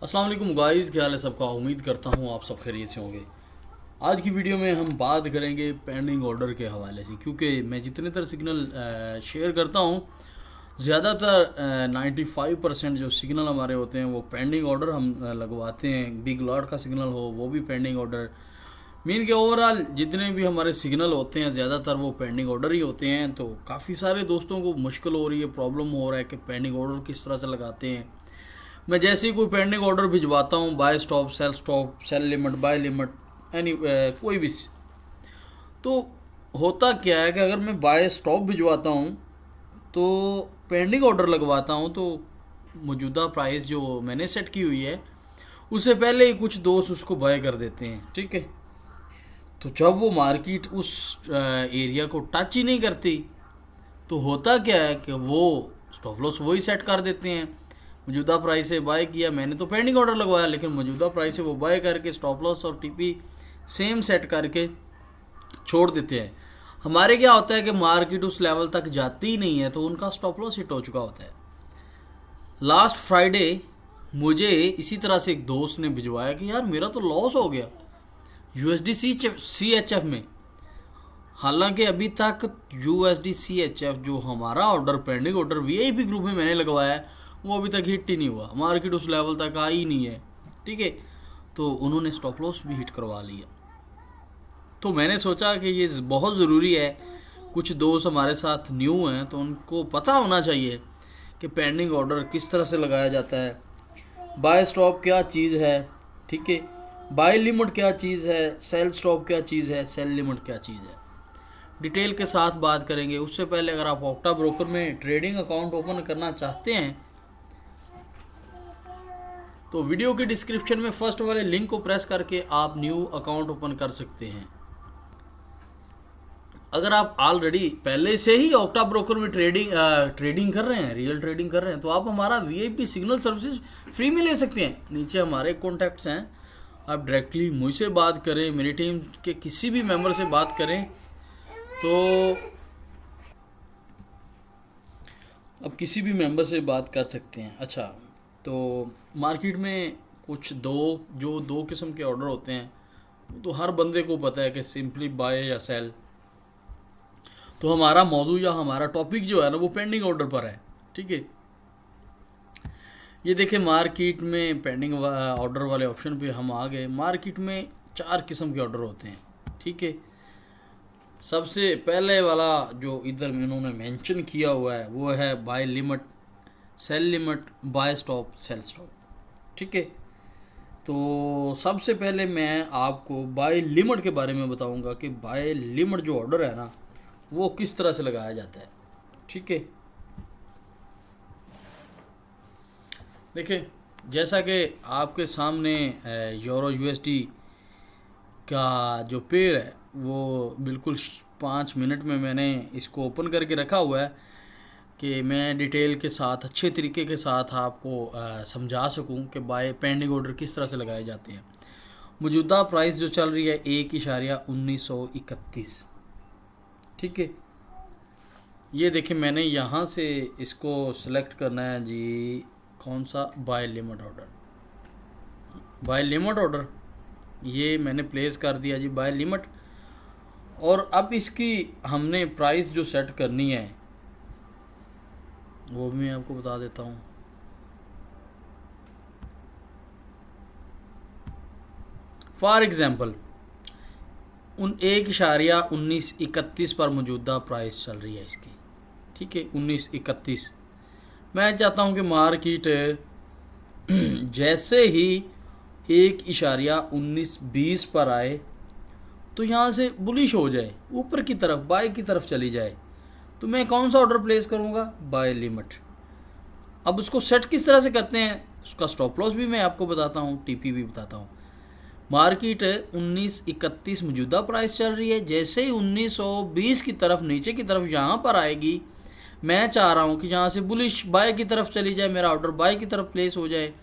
अस्सलाम वालेकुम गाइस, क्या हाल है सबका। उम्मीद करता हूँ आप सब खैरियत से होंगे। आज की वीडियो में हम बात करेंगे पेंडिंग ऑर्डर के हवाले से, क्योंकि मैं जितने तरह सिग्नल शेयर करता हूँ, ज़्यादातर 95% जो सिग्नल हमारे होते हैं वो पेंडिंग ऑर्डर हम लगवाते हैं। बिग लॉट का सिग्नल हो वो भी पेंडिंग ऑर्डर। मीन के ओवरऑल जितने भी हमारे सिग्नल होते हैं ज़्यादातर वो पेंडिंग ऑर्डर ही होते हैं। तो काफ़ी सारे दोस्तों को मुश्किल हो रही है, प्रॉब्लम हो रहा है कि पेंडिंग ऑर्डर किस तरह से लगाते हैं। मैं जैसे ही कोई पेंडिंग ऑर्डर भिजवाता हूँ, buy stop, sell limit, buy limit, any कोई भी, तो होता क्या है कि अगर मैं बाय स्टॉप भिजवाता हूँ तो पेंडिंग ऑर्डर लगवाता हूँ तो मौजूदा प्राइस जो मैंने सेट की हुई है उससे पहले ही कुछ दोस्त उसको बाय कर देते हैं। ठीक है, तो जब वो मार्केट उस एरिया को टच ही नहीं करती तो होता क्या है कि वो स्टॉप लॉस वही सेट कर देते हैं। मौजूदा प्राइस से बाय किया मैंने, तो पेंडिंग ऑर्डर लगवाया, लेकिन मौजूदा प्राइस से वो बाय करके स्टॉप लॉस और टीपी सेम सेट करके छोड़ देते हैं। हमारे क्या होता है कि मार्केट उस लेवल तक जाती ही नहीं है तो उनका स्टॉप लॉस हिट हो चुका होता है। लास्ट फ्राइडे मुझे इसी तरह से एक दोस्त ने भिजवाया कि यार मेरा तो लॉस हो गया यूएसडी सी एच एफ में। हालांकि अभी तक यूएसडी सी एच एफ जो हमारा order pending order VIP group में मैंने लगवाया है वो अभी तक हिट ही नहीं हुआ, मार्केट उस लेवल तक आई ही नहीं है। ठीक है, तो उन्होंने स्टॉप लॉस भी हिट करवा लिया। तो मैंने सोचा कि ये बहुत ज़रूरी है, कुछ दोस्त हमारे साथ न्यू हैं तो उनको पता होना चाहिए कि पेंडिंग ऑर्डर किस तरह से लगाया जाता है, बाय स्टॉप क्या चीज़ है, ठीक है, बाय लिमिट क्या चीज़ है, सेल स्टॉप क्या चीज़ है, सेल लिमिट क्या चीज़ है। डिटेल के साथ बात करेंगे। उससे पहले अगर आप ऑक्टा ब्रोकर में ट्रेडिंग अकाउंट ओपन करना चाहते हैं तो वीडियो के डिस्क्रिप्शन में फर्स्ट वाले लिंक को प्रेस करके आप न्यू अकाउंट ओपन कर सकते हैं। अगर आप ऑलरेडी पहले से ही ऑक्टा ब्रोकर में ट्रेडिंग कर रहे हैं, रियल ट्रेडिंग कर रहे हैं, तो आप हमारा वीआईपी सिग्नल सर्विसेज फ्री में ले सकते हैं। नीचे हमारे कॉन्टैक्ट्स हैं, आप डायरेक्टली मुझसे बात करें, मेरी टीम के किसी भी मेंबर से बात करें तो अब किसी भी मेंबर से बात कर सकते हैं। अच्छा, तो मार्केट में कुछ दो किस्म के ऑर्डर होते हैं, तो हर बंदे को पता है कि सिंपली बाय या सेल। तो हमारा मौजू या हमारा टॉपिक जो है ना वो पेंडिंग ऑर्डर पर है। ठीक है, ये देखिए मार्केट में पेंडिंग ऑर्डर वाले ऑप्शन पे हम आ गए। मार्केट में 4 किस्म के ऑर्डर होते हैं। ठीक है, सबसे पहले वाला जो इधर में इन्होंने मेंशन किया हुआ है वो है buy limit, sell limit, buy stop, sell stop. ठीक है, तो सबसे पहले मैं आपको बाय लिमिट के बारे में बताऊंगा कि बाय लिमिट जो ऑर्डर है ना वो किस तरह से लगाया जाता है। ठीक है, देखिए जैसा कि आपके सामने यूरो यूएसडी का जो पेयर है वो बिल्कुल 5 मिनट में मैंने इसको ओपन करके रखा हुआ है कि मैं डिटेल के साथ अच्छे तरीके के साथ आपको समझा सकूं कि बाय पेंडिंग ऑर्डर किस तरह से लगाए जाते हैं। मौजूदा प्राइस जो चल रही है 1.1931। ठीक है, ये देखिए मैंने यहाँ से इसको सिलेक्ट करना है जी, कौन सा, buy limit order. Buy limit order ये मैंने प्लेस कर दिया जी, बाय लिमिट। और अब इसकी हमने प्राइस जो सेट करनी है वो भी मैं आपको बता देता हूँ। फॉर एग्जांपल 1.1931 पर मौजूदा प्राइस चल रही है इसकी। ठीक है, 1931। मैं चाहता हूँ कि मार्केट जैसे ही 1.1920 पर आए तो यहाँ से बुलिश हो जाए, ऊपर की तरफ बाय की तरफ चली जाए, तो मैं कौन सा ऑर्डर प्लेस करूँगा, बाय लिमिट। अब उसको सेट किस तरह से करते हैं, उसका स्टॉप लॉस भी मैं आपको बताता हूँ, टीपी भी बताता हूँ। मार्केट 1931 मौजूदा प्राइस चल रही है, जैसे ही 1920 की तरफ नीचे की तरफ यहाँ पर आएगी, मैं चाह रहा हूँ कि यहाँ से बुलिश बाय की तरफ चली जाए, मेरा ऑर्डर बाय की तरफ प्लेस हो जाए।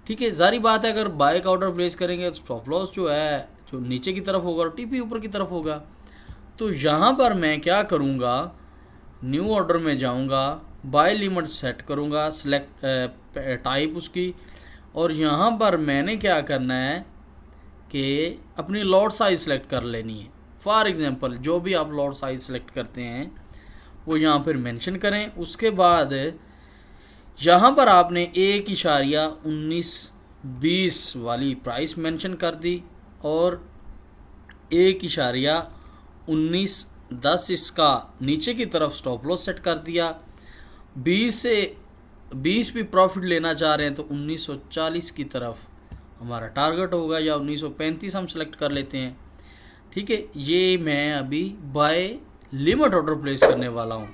ठीक है, जारी बात है अगर बाय का ऑर्डर प्लेस करेंगे तो स्टॉप लॉस जो है जो नीचे की तरफ होगा और टीपी ऊपर की तरफ होगा। तो यहाँ पर मैं क्या करूँगा, न्यू ऑर्डर में जाऊँगा, बाय लिमिट सेट करूँगा, सेलेक्ट टाइप उसकी, और यहाँ पर मैंने क्या करना है कि अपनी लॉट साइज सेलेक्ट कर लेनी है। फॉर एग्ज़ाम्पल जो भी आप लॉट साइज सेलेक्ट करते हैं वो यहाँ पर मेंशन करें। उसके बाद यहाँ पर आपने 1.1920 वाली प्राइस मेंशन कर दी और 1.1910 इसका नीचे की तरफ स्टॉप लॉस सेट कर दिया। 20 भी प्रॉफिट लेना चाह रहे हैं तो 1940 की तरफ हमारा टारगेट होगा, या 1935 हम सेलेक्ट कर लेते हैं। ठीक है, ये मैं अभी बाय लिमिट ऑर्डर प्लेस करने वाला हूँ।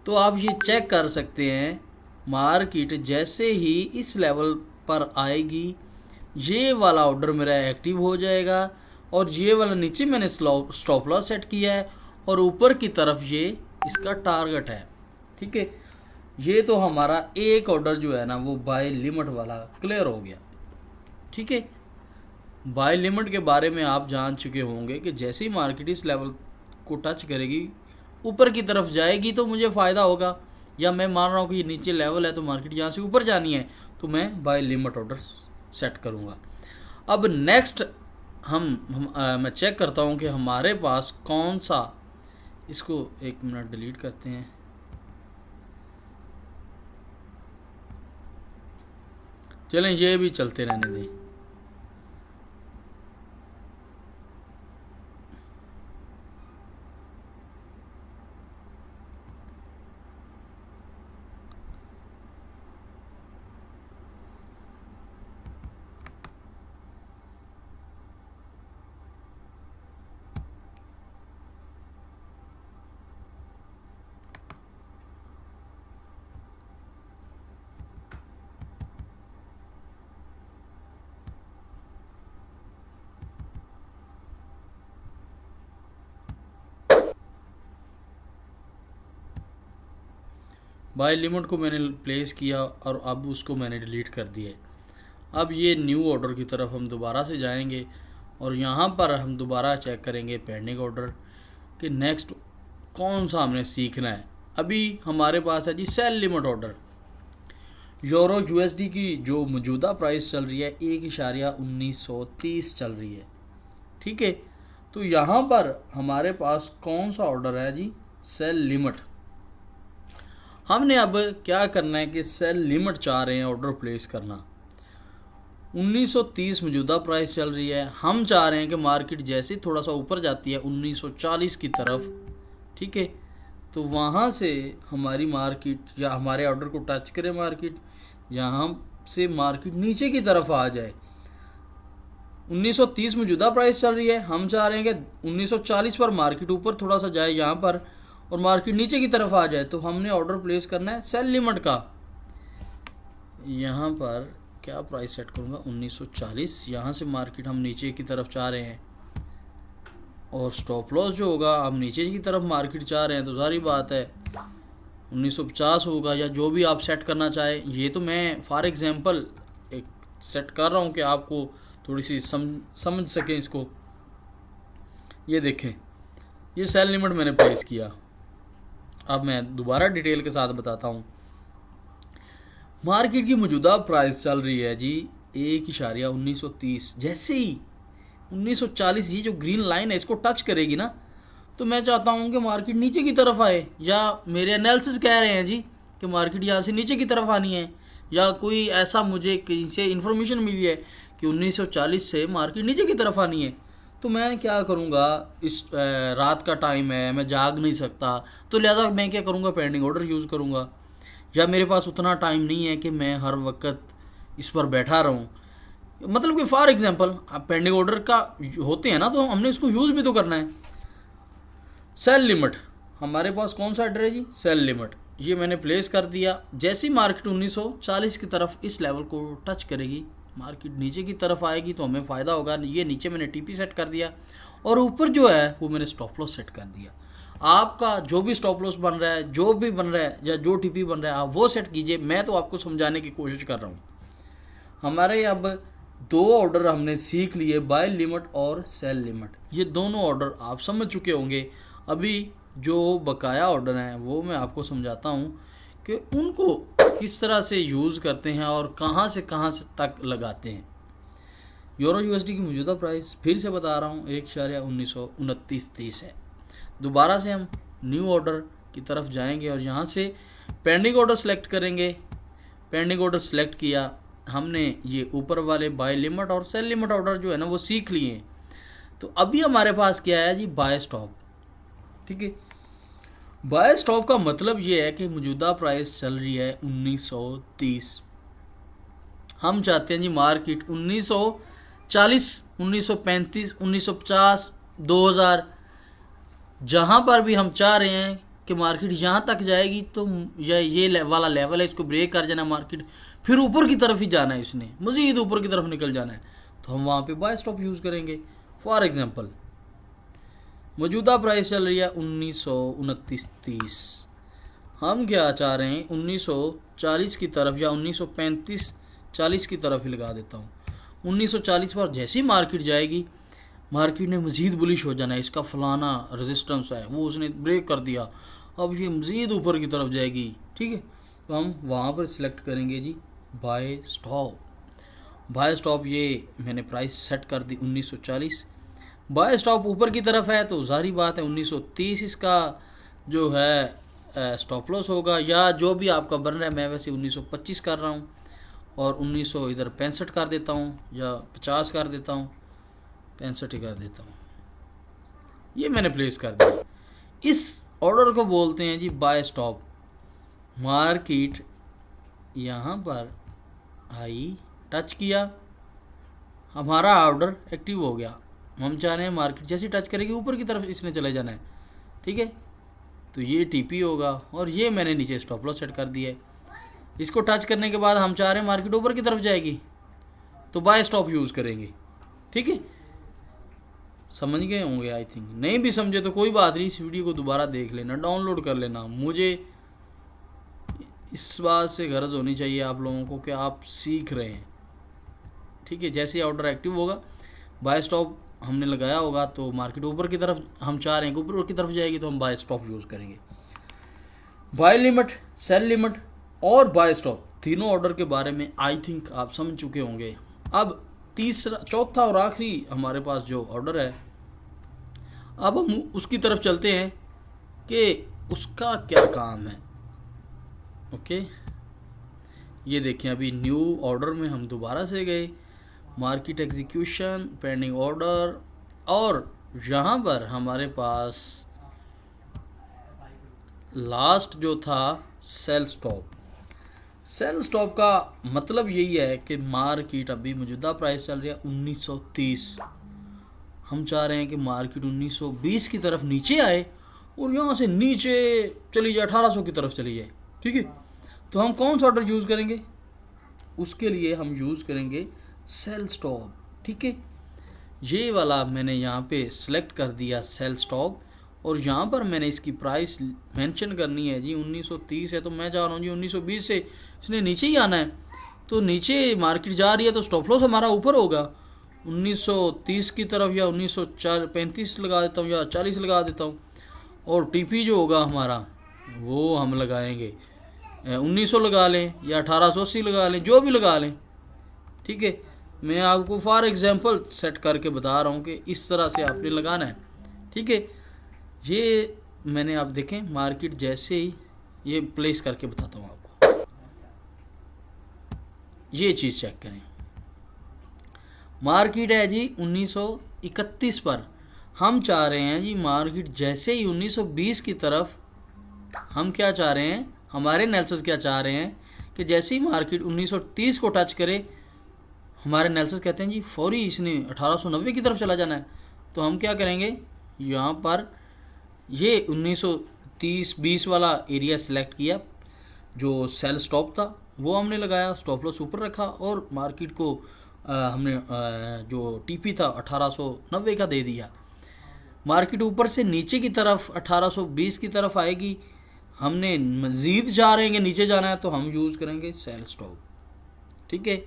तो आप ये चेक कर सकते हैं, मार्केट जैसे ही इस लेवल पर आएगी ये वाला ऑर्डर मेरा एक्टिव हो जाएगा, और ये वाला नीचे मैंने स्टॉप लॉस सेट किया है और ऊपर की तरफ ये इसका टारगेट है। ठीक है, ये तो हमारा एक ऑर्डर जो है ना वो बाय लिमिट वाला क्लियर हो गया। ठीक है, बाय लिमिट के बारे में आप जान चुके होंगे कि जैसे ही मार्केट इस लेवल को टच करेगी ऊपर की तरफ जाएगी तो मुझे फ़ायदा होगा, या मैं मान रहा हूँ कि ये नीचे लेवल है तो मार्केट यहाँ से ऊपर जानी है तो मैं बाय लिमिट ऑर्डर सेट करूँगा। अब नेक्स्ट मैं चेक करता हूँ कि हमारे पास कौन सा, इसको एक मिनट डिलीट करते हैं। चलें ये भी चलते रहने दें। बाय लिमिट को मैंने प्लेस किया और अब उसको मैंने डिलीट कर दिया है। अब ये न्यू ऑर्डर की तरफ हम दोबारा से जाएंगे और यहाँ पर हम दोबारा चेक करेंगे पेंडिंग ऑर्डर कि नेक्स्ट कौन सा हमने सीखना है। अभी हमारे पास है जी sell limit order. Euro USD की जो मौजूदा प्राइस चल रही है 1.1930 चल रही है। ठीक है, तो यहाँ पर हमारे पास कौन सा ऑर्डर है जी, सेल लिमिट। हमने अब क्या करना है कि सेल लिमिट चाह रहे हैं ऑर्डर प्लेस करना। 1930 मौजूदा प्राइस चल रही है, हम चाह रहे हैं कि मार्केट जैसे थोड़ा सा ऊपर जाती है 1940 की तरफ, ठीक है, तो वहाँ से हमारी मार्केट या हमारे ऑर्डर को टच करे मार्केट, यहाँ से मार्केट नीचे की तरफ आ जाए। 1930 मौजूदा प्राइस चल रही है, हम चाह रहे हैं कि 1940 पर मार्केट ऊपर थोड़ा सा जाए यहाँ पर और मार्केट नीचे की तरफ आ जाए, तो हमने ऑर्डर प्लेस करना है सेल लिमिट का। यहाँ पर क्या प्राइस सेट करूँगा 1940, यहाँ से मार्केट हम नीचे की तरफ चाह रहे हैं और स्टॉप लॉस जो होगा हम नीचे की तरफ मार्केट चाह रहे हैं, तो सारी बात है 1950 होगा या जो भी आप सेट करना चाहें। ये तो मैं फॉर एग्जांपल एक सेट कर रहा हूँ कि आपको थोड़ी सी समझ सकें इसको। ये देखें, ये सेल लिमिट मैंने प्लेस किया। अब मैं दोबारा डिटेल के साथ बताता हूँ। मार्केट की मौजूदा प्राइस चल रही है जी 1.1930। जैसे ही 1940 ये जो ग्रीन लाइन है इसको टच करेगी ना, तो मैं चाहता हूँ कि मार्केट नीचे की तरफ आए, या मेरे एनालिसिस कह रहे हैं जी कि मार्केट यहाँ से नीचे की तरफ आनी है, या कोई ऐसा मुझे कहीं से इन्फॉर्मेशन मिली है कि 1940 से मार्केट नीचे की तरफ आनी है। तो मैं क्या करूँगा, इस रात का टाइम है, मैं जाग नहीं सकता, तो लिहाजा मैं क्या करूँगा, पेंडिंग ऑर्डर यूज़ करूँगा, या मेरे पास उतना टाइम नहीं है कि मैं हर वक्त इस पर बैठा रहूँ। मतलब कि फॉर एग्जांपल आप पेंडिंग ऑर्डर का होते हैं ना, तो हमने इसको यूज़ भी तो करना है। सेल लिमिट हमारे पास कौन सा ऑर्डर है जी, सेल लिमिट। ये मैंने प्लेस कर दिया। जैसी मार्केट 1940 की तरफ इस लेवल को टच करेगी, मार्केट नीचे की तरफ आएगी तो हमें फ़ायदा होगा। ये नीचे मैंने टीपी सेट कर दिया और ऊपर जो है वो मैंने स्टॉप लॉस सेट कर दिया। आपका जो भी स्टॉप लॉस बन रहा है, जो भी बन रहा है, या जो टीपी बन रहा है, आप वो सेट कीजिए। मैं तो आपको समझाने की कोशिश कर रहा हूँ। हमारे अब दो ऑर्डर हमने सीख लिए, बाय लिमिट और सेल लिमिट। ये दोनों ऑर्डर आप समझ चुके होंगे। अभी जो बकाया ऑर्डर हैं वो मैं आपको समझाता हूँ कि उनको किस तरह से यूज़ करते हैं और कहाँ से तक लगाते हैं। यूरो यूएसडी की मौजूदा प्राइस फिर से बता रहा हूँ 1.192930 है। दोबारा से हम न्यू ऑर्डर की तरफ जाएंगे और यहाँ से पेंडिंग ऑर्डर सेलेक्ट करेंगे। पेंडिंग ऑर्डर सेलेक्ट किया हमने, ये ऊपर वाले बाय लिमिट और सेल लिमिट ऑर्डर जो है ना वो सीख लिए हैं। तो अभी हमारे पास क्या है जी, बाय स्टॉप। ठीक है, बाय स्टॉप का मतलब ये है कि मौजूदा प्राइस चल रही है 1930। हम चाहते हैं जी मार्केट 1940, 1935, 1950, 2000, जहाँ पर भी हम चाह रहे हैं कि मार्केट यहाँ तक जाएगी तो ये वाला लेवल है, इसको ब्रेक कर जाना मार्केट, फिर ऊपर की तरफ ही जाना है, इसने मज़ीद ऊपर की तरफ निकल जाना है, तो हम वहाँ पे बाय स्टॉप यूज़ करेंगे। फॉर एग्जांपल मौजूदा प्राइस चल रही है 1929.30, हम क्या चाह रहे हैं 1940 की तरफ या 1935-40 की तरफ ही लगा देता हूँ। 1940 पर जैसी मार्केट जाएगी, मार्केट ने मज़ीद बुलिश हो जाना है, इसका फलाना रेजिस्टेंस है वो उसने ब्रेक कर दिया, अब ये मज़ीद ऊपर की तरफ जाएगी। ठीक है, तो हम वहाँ पर सिलेक्ट करेंगे जी बाय स्टॉप। बाय स्टॉप ये मैंने प्राइस सेट कर दी 1940। बाय स्टॉप ऊपर की तरफ है तो जाहिर बात है 1930 इसका जो है स्टॉप लॉस होगा, या जो भी आपका बन रहा है। मैं वैसे 1925 कर रहा हूँ और 1900 इधर 65 कर देता हूँ या 50 कर देता हूँ, 65 ही कर देता हूँ। ये मैंने प्लेस कर दिया। इस ऑर्डर को बोलते हैं जी बाय स्टॉप। मार्केट यहाँ पर आई, टच किया, हमारा ऑर्डर एक्टिव हो गया। हम चाह रहे हैं मार्केट जैसी टच करेगी ऊपर की तरफ इसने चले जाना है। ठीक है, तो ये टीपी होगा और ये मैंने नीचे स्टॉप लॉस सेट कर दिया है। इसको टच करने के बाद हम चाह रहे हैं मार्केट ऊपर की तरफ जाएगी तो बाय स्टॉप यूज़ करेंगे। ठीक है, समझ गए होंगे आई थिंक। नहीं भी समझे तो कोई बात नहीं, इस वीडियो को दोबारा देख लेना, डाउनलोड कर लेना। मुझे इस बात से गर्ज होनी चाहिए आप लोगों को कि आप सीख रहे हैं। ठीक है, जैसे ऑर्डर एक्टिव होगा, बाय स्टॉप हमने लगाया होगा तो मार्केट ऊपर की तरफ हम चाह रहे हैं कि ऊपर की तरफ जाएगी तो हम बाय स्टॉप यूज़ करेंगे। बाय लिमिट, सेल लिमिट और बाय स्टॉप तीनों ऑर्डर के बारे में आई थिंक आप समझ चुके होंगे। अब चौथा और आखिरी हमारे पास जो ऑर्डर है, अब हम उसकी तरफ चलते हैं कि उसका क्या काम है। ओके, ये देखें अभी न्यू ऑर्डर में हम दोबारा से गए, मार्केट एग्जीक्यूशन, पेंडिंग ऑर्डर, और यहाँ पर हमारे पास लास्ट जो था सेल स्टॉप। सेल स्टॉप का मतलब यही है कि मार्केट अभी मौजूदा प्राइस चल रही है 1930, हम चाह रहे हैं कि मार्केट 1920 की तरफ नीचे आए और यहाँ से नीचे चली जाए 1800 की तरफ चली जाए। ठीक है, तो हम कौन सा ऑर्डर यूज़ करेंगे, उसके लिए हम यूज़ करेंगे सेल स्टॉप। ठीक है, ये वाला मैंने यहाँ पे सिलेक्ट कर दिया सेल स्टॉप, और यहाँ पर मैंने इसकी प्राइस मेंशन करनी है जी 1930 है, तो मैं चाह रहा हूँ जी 1920 से इसने नीचे ही आना है, तो नीचे मार्केट जा रही है तो स्टॉप लॉस हमारा ऊपर होगा 1930 की तरफ, या 1935 लगा देता हूँ या 40 लगा देता हूँ, और टीपी जो होगा हमारा वो हम लगाएंगे 1900 लगा लें या 1880 लगा लें, जो भी लगा लें। ठीक है, मैं आपको फॉर एग्जांपल सेट करके बता रहा हूँ कि इस तरह से आपने लगाना है। ठीक है, ये मैंने आप देखें मार्केट जैसे ही ये प्लेस करके बताता हूँ आपको, ये चीज़ चेक करें। मार्केट है जी 1931 पर, हम चाह रहे हैं जी मार्केट जैसे ही 1920 की तरफ, हम क्या चाह रहे हैं, हमारे एनालिसिस क्या चाह रहे हैं कि जैसे ही मार्केट 1930 को टच करे, हमारे एनालिसिस कहते हैं जी फौरी इसने 1890 की तरफ चला जाना है, तो हम क्या करेंगे, यहाँ पर ये 1930-20 वाला एरिया सेलेक्ट किया, जो सेल स्टॉप था वो हमने लगाया, स्टॉप लॉस ऊपर रखा, और मार्केट को हमने जो टीपी था 1890 का दे दिया। मार्केट ऊपर से नीचे की तरफ 1820 की तरफ आएगी, हमने मज़ीद जा रहे हैं नीचे जाना है तो हम यूज़ करेंगे सेल स्टॉप। ठीक है,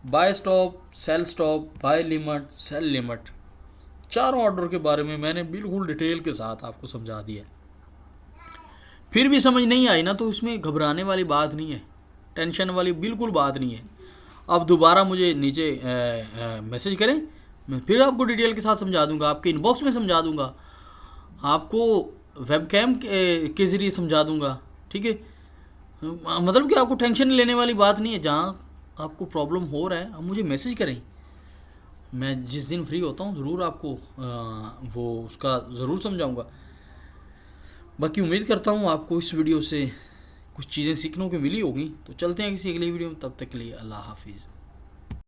buy stop, sell stop, buy limit, sell limit, चारों ऑर्डर के बारे में मैंने बिल्कुल डिटेल के साथ आपको समझा दिया। फिर भी समझ नहीं आई ना तो इसमें घबराने वाली बात नहीं है, टेंशन वाली बिल्कुल बात नहीं है। आप दोबारा मुझे नीचे मैसेज करें, मैं फिर आपको डिटेल के साथ समझा दूंगा, आपके इनबॉक्स में समझा दूंगा, आपको वेबकैम के ज़रिए समझा दूंगा, ठीक है। मतलब कि आपको टेंशन लेने वाली बात नहीं है। जहाँ आपको प्रॉब्लम हो रहा है आप मुझे मैसेज करें, मैं जिस दिन फ्री होता हूँ ज़रूर आपको वो उसका ज़रूर समझाऊंगा। बाकी उम्मीद करता हूँ आपको इस वीडियो से कुछ चीज़ें सीखने को मिली होगी। तो चलते हैं किसी अगली वीडियो में, तब तक के लिए अल्लाह हाफिज़।